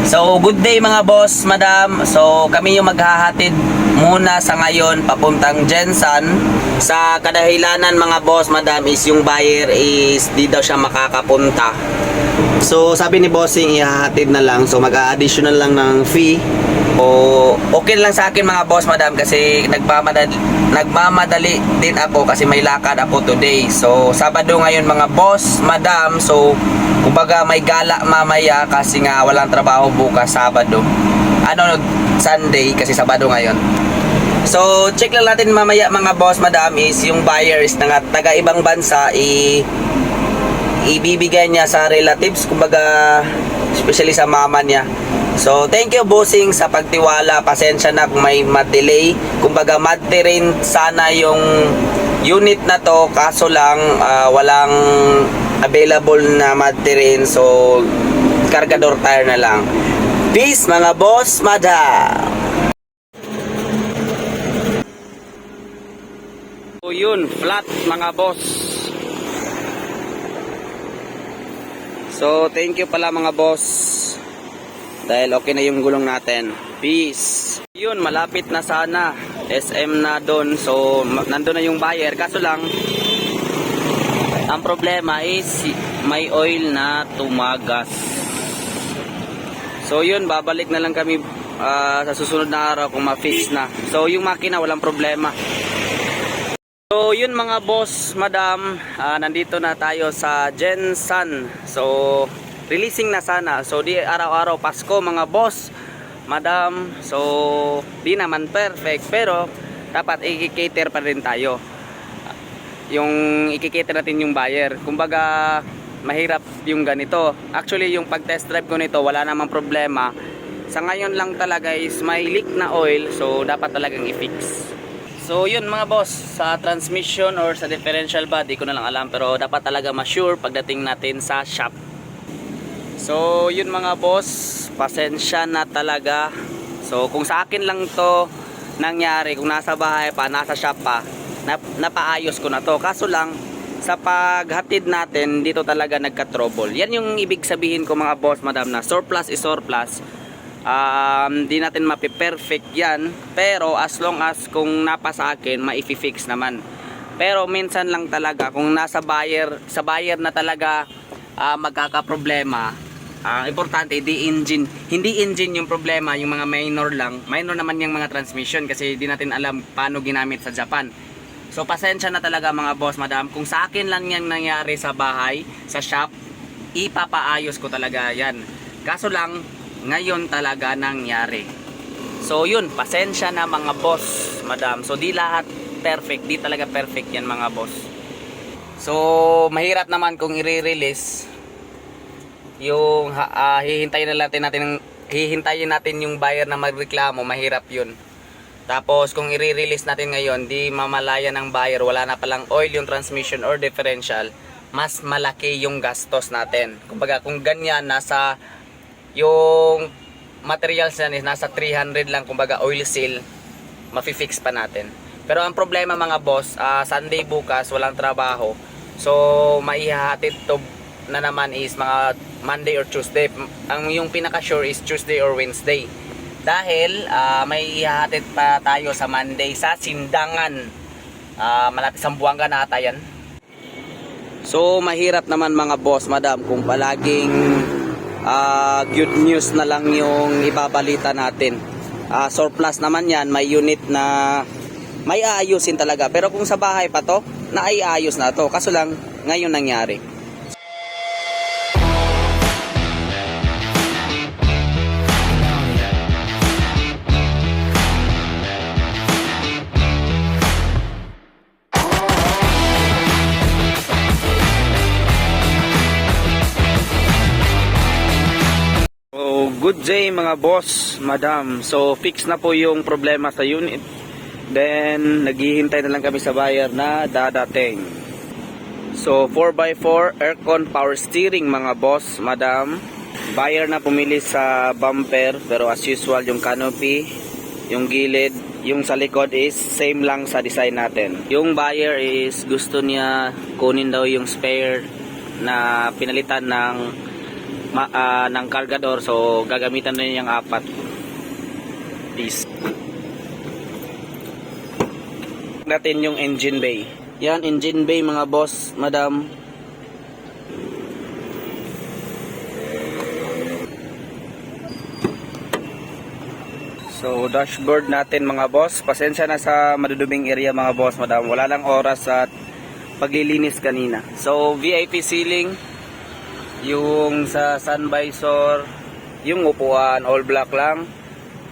So, good day mga boss, madam. So, kami yung maghahatid muna sa ngayon papuntang Jensan. Sa kadahilanan mga boss, madam, is yung buyer is di daw siya makakapunta. So, sabi ni bossing ihahatid na lang. So, mag-additional lang ng fee. O, okay lang sa akin mga boss, madam, kasi nagmamadali din ako kasi may lakad ako today. So, Sabado ngayon mga boss, madam. So, kumbaga may gala mamaya kasi nga walang trabaho bukas Sabado. Sunday kasi Sabado ngayon. So, check lang natin mamaya mga boss, madam, is yung buyer is taga ibang bansa, ibibigay niya sa relatives, kumbaga especially sa mama niya. So, thank you bossing sa pagtiwala. Pasensya na kung may delay. Kumbaga madti rin sana yung unit na to, kaso lang walang available na madti rin. So, cargador tire na lang. Peace mga boss, madam. So, yun, flat mga boss. So, thank you pala mga boss. Dahil okay na yung gulong natin. Peace. Yun, malapit na sana. SM na doon. So, nandun na yung buyer. Kaso lang, ang problema is may oil na tumagas. So, yun, babalik na lang kami sa susunod na araw kung ma-fix na. So, yung makina, walang problema. So, yun mga boss, madam. Nandito na tayo sa Jensan. So, releasing na sana. So, di araw-araw Pasko mga boss, madam. So, di naman perfect, pero dapat i-cater pa rin tayo. Yung i-cater natin yung buyer. Kumbaga, mahirap yung ganito. Actually, yung pag-test drive ko nito, wala namang problema. Sa ngayon lang talaga is may leak na oil, so dapat talagang i-fix. So, yun mga boss, sa transmission or sa differential body ko na lang alam, pero dapat talaga ma-sure pagdating natin sa shop. So, yun mga boss, pasensya na talaga. So, kung sa akin lang to nangyari, kung nasa bahay pa, nasa shop pa, napaayos ko na to. Kaso lang, sa paghatid natin, dito talaga nagka-trouble. Yan yung ibig sabihin ko mga boss, madam, na surplus is surplus. Di natin mapi-perfect yan. Pero as long as kung napa sa akin, ma-fix naman. Pero minsan lang talaga, kung nasa buyer, sa buyer na talaga magkakaproblema, importante hindi engine yung problema, yung mga minor naman yung mga transmission kasi di natin alam paano ginamit sa Japan. So pasensya na talaga mga boss, madam, kung sa akin lang yan nangyari sa bahay, sa shop, ipapaayos ko talaga yan. Kaso lang ngayon talaga nangyari. So yun, pasensya na mga boss, madam. So di lahat perfect, di talaga perfect yan mga boss. So mahirap naman kung i-release yung hihintayin natin yung buyer na magreklamo, mahirap yun. Tapos kung i-release natin ngayon, di mamalaya ng buyer, wala na palang oil yung transmission or differential, mas malaki yung gastos natin. Kumbaga kung ganyan, nasa yung materials na nasa 300 lang, kumbaga oil seal, mafi-fix pa natin. Pero ang problema mga boss, Sunday bukas walang trabaho, so maihahatid to na naman is mga Monday or Tuesday. Yung pinaka sure is Tuesday or Wednesday. Dahil may ihahatid pa tayo sa Monday sa Sindangan. Malapit sa Buanga na ata yan. So mahirap naman mga boss, madam, kung palaging good news na lang yung ibabalita natin. Surplus naman yan, may unit na may aayusin talaga. Pero kung sa bahay pa to, naiayos na to. Kaso lang ngayon nangyari. Good day mga boss, madam. So fix na po yung problema sa unit. Then naghihintay na lang kami sa buyer na dadating. So 4x4 aircon power steering mga boss, madam. Buyer na pumili sa bumper, pero as usual yung canopy, yung gilid, yung sa likod is same lang sa design natin. Yung buyer is gusto niya kunin daw yung spare na pinalitan ng cargador, so gagamitan na niyang 4 piece. Natin yung engine bay. Yan, engine bay mga boss, madam. So dashboard natin mga boss. Pasensya na sa maduduming area mga boss, madam. Wala lang oras at paglilinis kanina. So VIP ceiling, yung sa sun visor, yung upuan all black lang.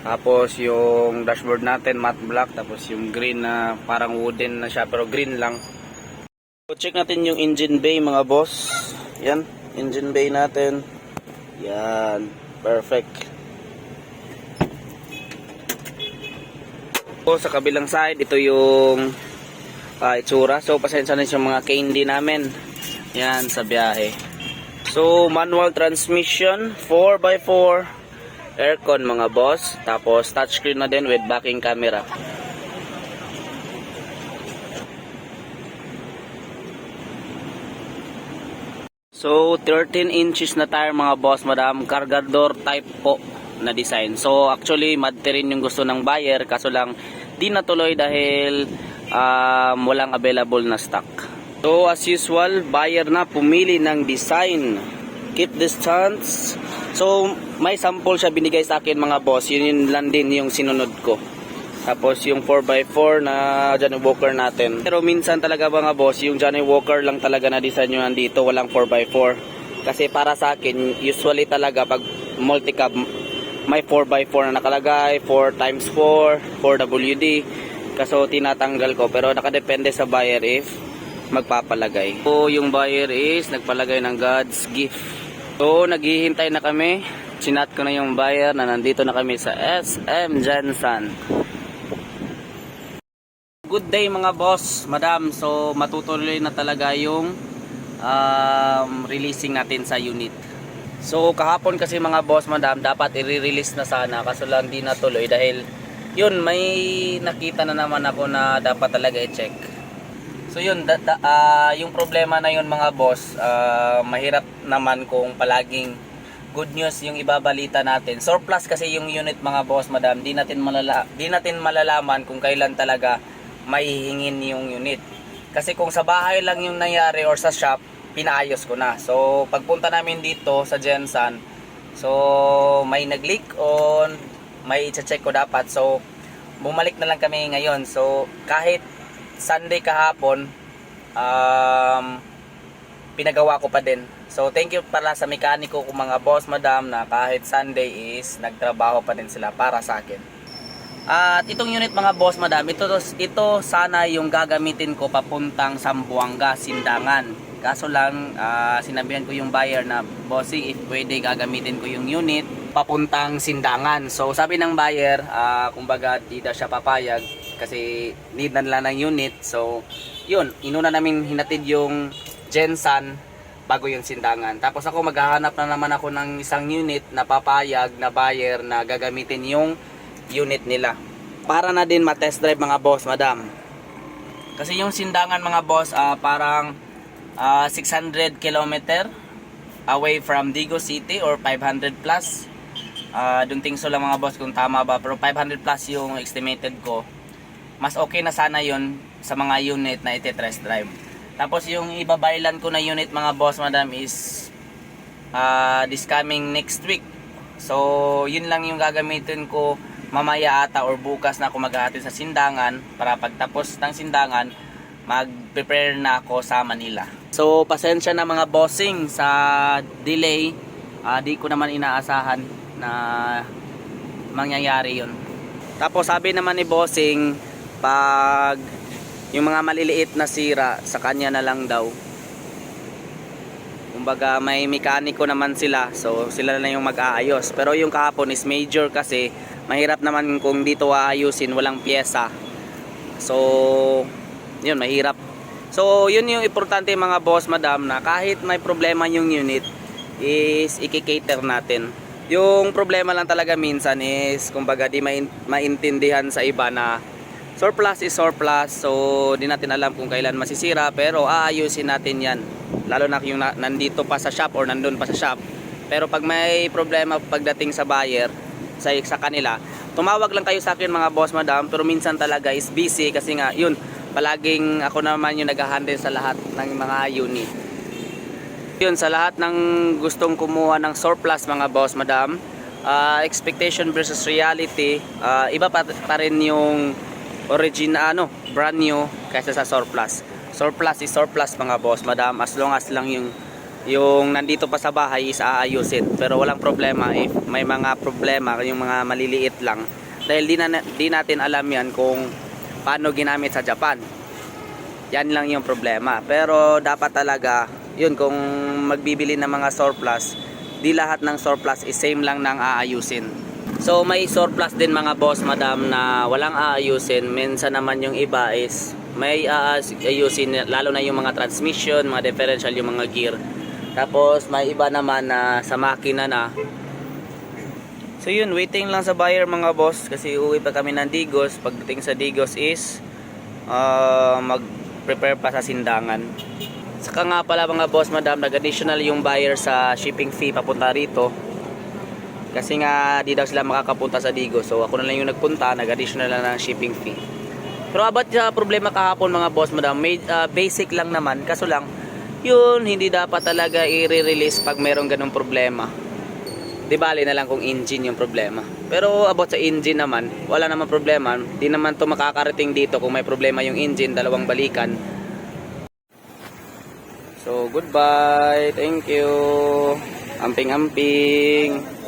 Tapos yung dashboard natin matte black, tapos yung green na parang wooden na siya pero green lang. So check natin yung engine bay mga boss. Yan, engine bay natin. Yan, perfect. So sa kabilang side, ito yung itsura. So pasensya na yung mga candy namin. Yan sa biyahe. So manual transmission, 4x4 aircon mga boss. Tapos touchscreen na din with backing camera. So 13 inches na tire mga boss, madam. Cargador type po na design. So actually Madte rin yung gusto ng buyer, kaso lang di natuloy dahil walang available na stock. So as usual, buyer na pumili ng design. Keep distance. So may sample siya binigay sa akin mga boss. Yun lang din yung sinunod ko. Tapos yung 4x4 na Johnny Walker natin. Pero minsan talaga mga boss, yung Johnny Walker lang talaga na design nyo nandito. Walang 4x4. Kasi para sa akin, usually talaga pag multi-cab, may 4x4 na nakalagay. 4x4, 4WD. Kaso tinatanggal ko. Pero nakadepende sa buyer if magpapalagay. So yung buyer is nagpalagay ng God's gift. So naghihintay na kami. Sinat ko na yung buyer na nandito na kami sa SM Jensen. Good day mga boss, madam. So matutuloy na talaga yung releasing natin sa unit. So kahapon kasi mga boss, madam, dapat i-release na sana, kaso lang di natuloy dahil yun, may nakita na naman ako na dapat talaga i-check. So yun, yung problema na yun mga boss, mahirap naman kung palaging good news yung ibabalita natin. Surplus kasi yung unit mga boss, madam, di natin malalaman kung kailan talaga mahihingin yung unit. Kasi kung sa bahay lang yung nangyari or sa shop, pinaayos ko na. So pagpunta namin dito sa Jensen, so may nag-leak on, may i-check ko dapat. So bumalik na lang kami ngayon. So kahit Sunday kahapon, pinagawa ko pa din. So thank you pala sa mekaniko ko mga boss, madam, na kahit Sunday is nagtrabaho pa din sila para sa akin. At itong unit mga boss, madam, ito sana yung gagamitin ko papuntang Zamboanga, Sindangan. Kaso lang sinabihan ko yung buyer na, bossing, if pwede gagamitin ko yung unit papuntang Sindangan. So sabi ng buyer, kumbaga di daw siya papayag kasi need na nila ng unit. So yun, inuna namin hinatid yung Jensen bago yung Sindangan. Tapos ako maghahanap na naman ako ng isang unit na papayag na buyer na gagamitin yung unit nila para na din ma-test drive mga boss, madam. Kasi yung Sindangan mga boss, parang 600 km away from Digo City or 500 plus. Don't think so lang mga boss kung tama ba, pero 500 plus yung estimated ko. Mas okay na sana yun sa mga unit na iti-test drive. Tapos yung ibabaylan ko na unit mga boss, madam, is this coming next week. So yun lang yung gagamitin ko mamaya ata or bukas na ako maghahatid sa Sindangan para pagtapos ng Sindangan mag-prepare na ako sa Manila. So pasensya na mga bossing sa delay. Di ko naman inaasahan na mangyayari yun. Tapos sabi naman ni bossing, pag yung mga maliliit na sira sa kanya na lang daw. Kumbaga may mekaniko naman sila, so sila na yung mag-aayos. Pero yung kahapon is major kasi mahirap naman kung dito aayusin walang pyesa. So yun, mahirap. So yun yung importante mga boss madam, na kahit may problema yung unit is i-cater natin. Yung problema lang talaga minsan is kumbaga di maintindihan sa iba na surplus is surplus, so di natin alam kung kailan masisira, pero aayusin natin yan. Lalo na yung nandito pa sa shop or nandun pa sa shop. Pero pag may problema pagdating sa buyer, sa kanila, tumawag lang kayo sa akin mga boss madam. Pero minsan talaga is busy kasi nga yun, palaging ako naman yung nag-handle sa lahat ng mga unit. Yun, sa lahat ng gustong kumuha ng surplus mga boss madam, expectation versus reality, iba pa rin yung original brand new kaysa sa surplus. Surplus is surplus mga boss madam, as long as lang yung nandito pa sa bahay is aayusin. Pero walang problema if may mga problema, yung mga maliliit lang, dahil di natin alam yan kung paano ginamit sa Japan. Yan lang yung problema. Pero dapat talaga yun, kung magbibili ng mga surplus, di lahat ng surplus is same lang ng aayusin. So may surplus din mga boss madam na walang aayusin. Minsan naman yung iba is may aayusin, lalo na yung mga transmission, mga differential, yung mga gear. Tapos may iba naman na sa makina na. So yun, waiting lang sa buyer mga boss, kasi uwi pa kami ng Digos. Pagdating sa Digos is mag-prepare pa sa sindangan. Saka nga pala mga boss madam, nag-additional yung buyer sa shipping fee papunta rito. Kasi nga di daw sila makakapunta sa Digos, so ako na lang yung nagpunta, nag-additional lang ng shipping fee. Pero about sa problema kahapon mga boss madam, basic lang naman. Kaso lang, yun, hindi dapat talaga i-release pag mayroong ganung problema. Di bali na lang kung engine yung problema. Pero about sa engine naman, wala naman problema. Di naman to makakarating dito kung may problema yung engine, dalawang balikan. So goodbye, thank you. Amping-amping.